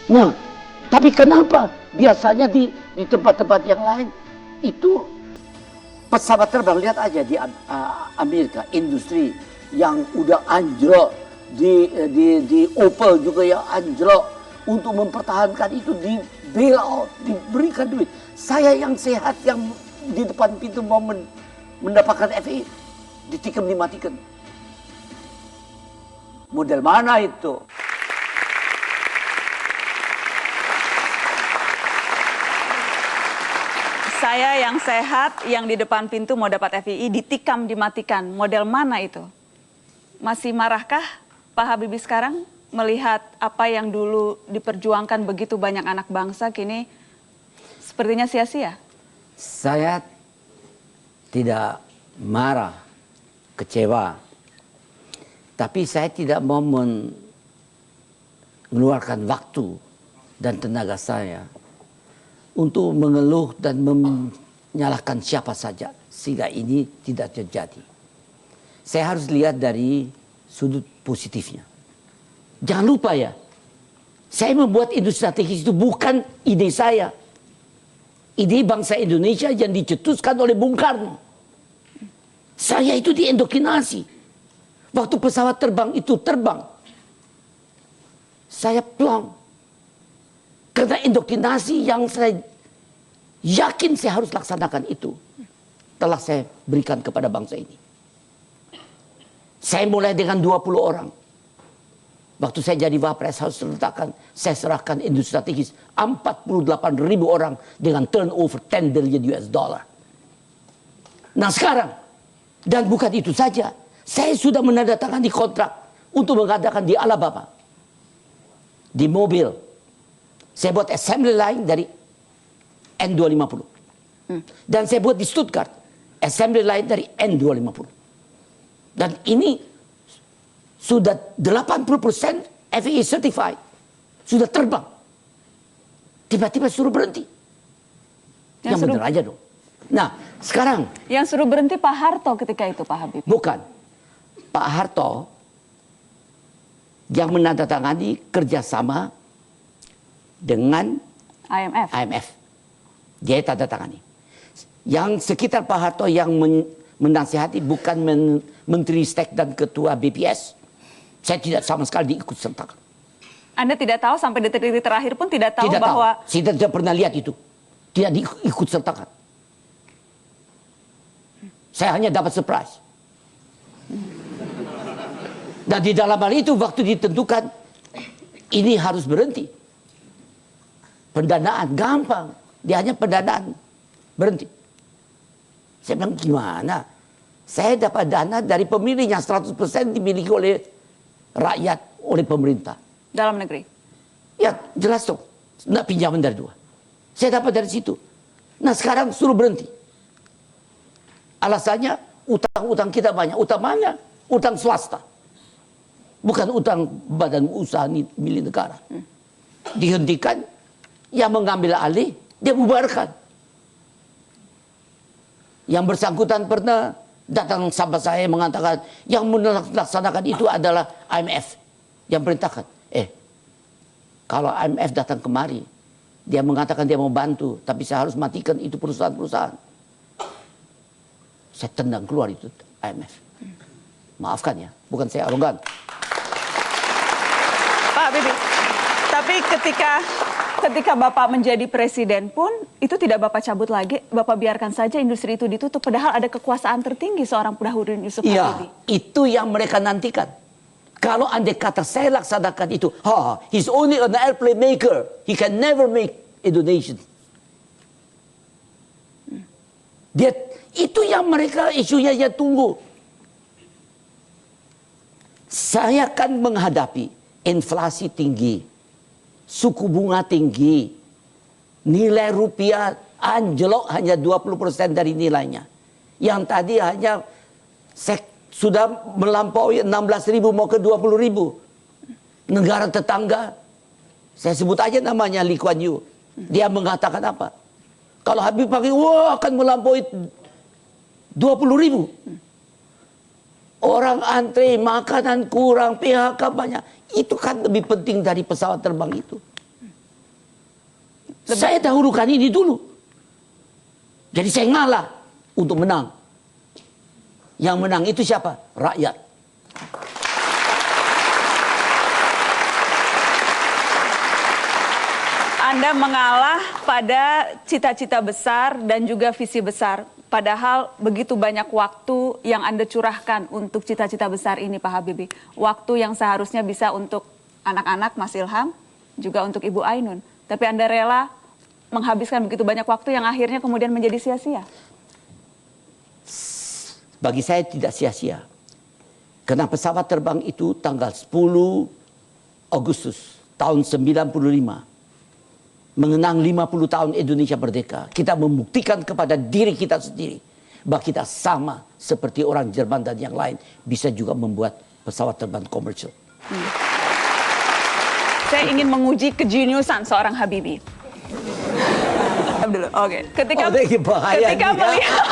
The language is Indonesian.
Nah, tapi kenapa biasanya di tempat-tempat yang lain itu pesawat terbang, lihat aja di Amerika, industri yang udah anjlok, di Opel juga yang anjlok, untuk mempertahankan itu di bail out, diberikan duit. Saya yang sehat yang di depan pintu mau mendapatkan FI ditikam dimatikan. Model mana itu? Saya yang sehat, yang di depan pintu mau dapat FII, ditikam, dimatikan. Model mana itu? Masih marahkah Pak Habibie sekarang melihat apa yang dulu diperjuangkan begitu banyak anak bangsa, kini sepertinya sia-sia? Saya tidak marah, kecewa. Tapi saya tidak mau mengeluarkan waktu dan tenaga saya untuk mengeluh dan menyalahkan siapa saja sehingga ini tidak terjadi. Saya harus lihat dari sudut positifnya. Jangan lupa ya, saya membuat industri strategis itu bukan ide saya. Ide bangsa Indonesia yang dicetuskan oleh Bung Karno. Saya itu diindoktrinasi. Waktu pesawat terbang itu terbang, saya plong. Karena indoktrinasi yang saya yakin saya harus laksanakan itu telah saya berikan kepada bangsa ini. Saya mulai dengan 20 orang. Waktu saya jadi Wapres harus saya serahkan industri strategis 48.000 orang dengan turnover 10 billion US dollar. Nah sekarang, dan bukan itu saja, saya sudah menandatangani kontrak untuk mengadakan di Alabama, di mobil. Saya buat assembly line dari N250. Dan saya buat di Stuttgart assembly line dari N250. Dan ini sudah 80% FAA certified. Sudah terbang. Tiba-tiba suruh berhenti. Yang benar aja dong. Nah, sekarang yang suruh berhenti Pak Harto ketika itu, Pak Habib. Bukan. Pak Harto yang menandatangani kerjasama dengan IMF. Dia tanda tangani. Yang sekitar Pak Harto yang menasihati bukan Menteri Stek dan Ketua BPS. Saya tidak sama sekali diikut sertakan. Anda tidak tahu sampai detik-detik terakhir pun tidak tahu tidak bahwa... Tahu. Saya tidak pernah lihat itu. Tidak diikut sertakan. Saya hanya dapat surprise. Dan di dalam hal itu waktu ditentukan ini harus berhenti. Pendanaan gampang, dia hanya pendanaan berhenti. Saya bilang gimana? Saya dapat dana dari pemilih yang 100% dimiliki oleh rakyat, oleh pemerintah. Dalam negeri? Ya jelas dong, nggak pinjaman dari luar. Saya dapat dari situ. Nah sekarang suruh berhenti. Alasannya utang-utang kita banyak, utamanya utang swasta. Bukan utang badan usaha milik negara. Dihentikan, yang mengambil alih, dia bubarkan. Yang bersangkutan pernah datang sama saya mengatakan, yang melaksanakan itu adalah IMF. Yang perintahkan. Kalau IMF datang kemari, dia mengatakan dia mau bantu, tapi saya harus matikan itu perusahaan-perusahaan. Saya tendang keluar itu IMF. Maafkan ya, bukan saya arogan. Pak Habibie, tapi ketika Bapak menjadi presiden pun, itu tidak Bapak cabut lagi, Bapak biarkan saja industri itu ditutup, padahal ada kekuasaan tertinggi seorang Baharudin Yusuf Habibie. Iya, itu yang mereka nantikan. Kalau andai kata saya laksanakan itu, he's only an airplane maker, he can never make Indonesian. Dia, itu yang mereka isunya ya tunggu. Saya akan menghadapi inflasi tinggi, suku bunga tinggi, nilai rupiah anjlok hanya 20% dari nilainya. Yang tadi hanya sudah melampaui 16.000 mau ke 20.000. Negara tetangga, saya sebut aja namanya Lee Kuan Yew. Dia mengatakan apa? Kalau Habib pakai, wah akan melampaui 20.000. Orang antre, makanan kurang, PHK banyak. Itu kan lebih penting dari pesawat terbang itu. Saya dahulukan ini dulu. Jadi saya ngalah untuk menang. Yang menang itu siapa? Rakyat. Anda mengalah pada cita-cita besar dan juga visi besar. Padahal begitu banyak waktu yang Anda curahkan untuk cita-cita besar ini, Pak Habibie. Waktu yang seharusnya bisa untuk anak-anak, Mas Ilham, juga untuk Ibu Ainun. Tapi Anda rela menghabiskan begitu banyak waktu yang akhirnya kemudian menjadi sia-sia. Bagi saya tidak sia-sia. Karena pesawat terbang itu tanggal 10 Agustus tahun 95. Mengenang 50 tahun Indonesia merdeka. Kita membuktikan kepada diri kita sendiri bahwa kita sama seperti orang Jerman dan yang lain bisa juga membuat pesawat terbang komersial. Saya ingin menguji kejeniusan seorang Habibie. Dulu. Oke. Ketika bahaya melihat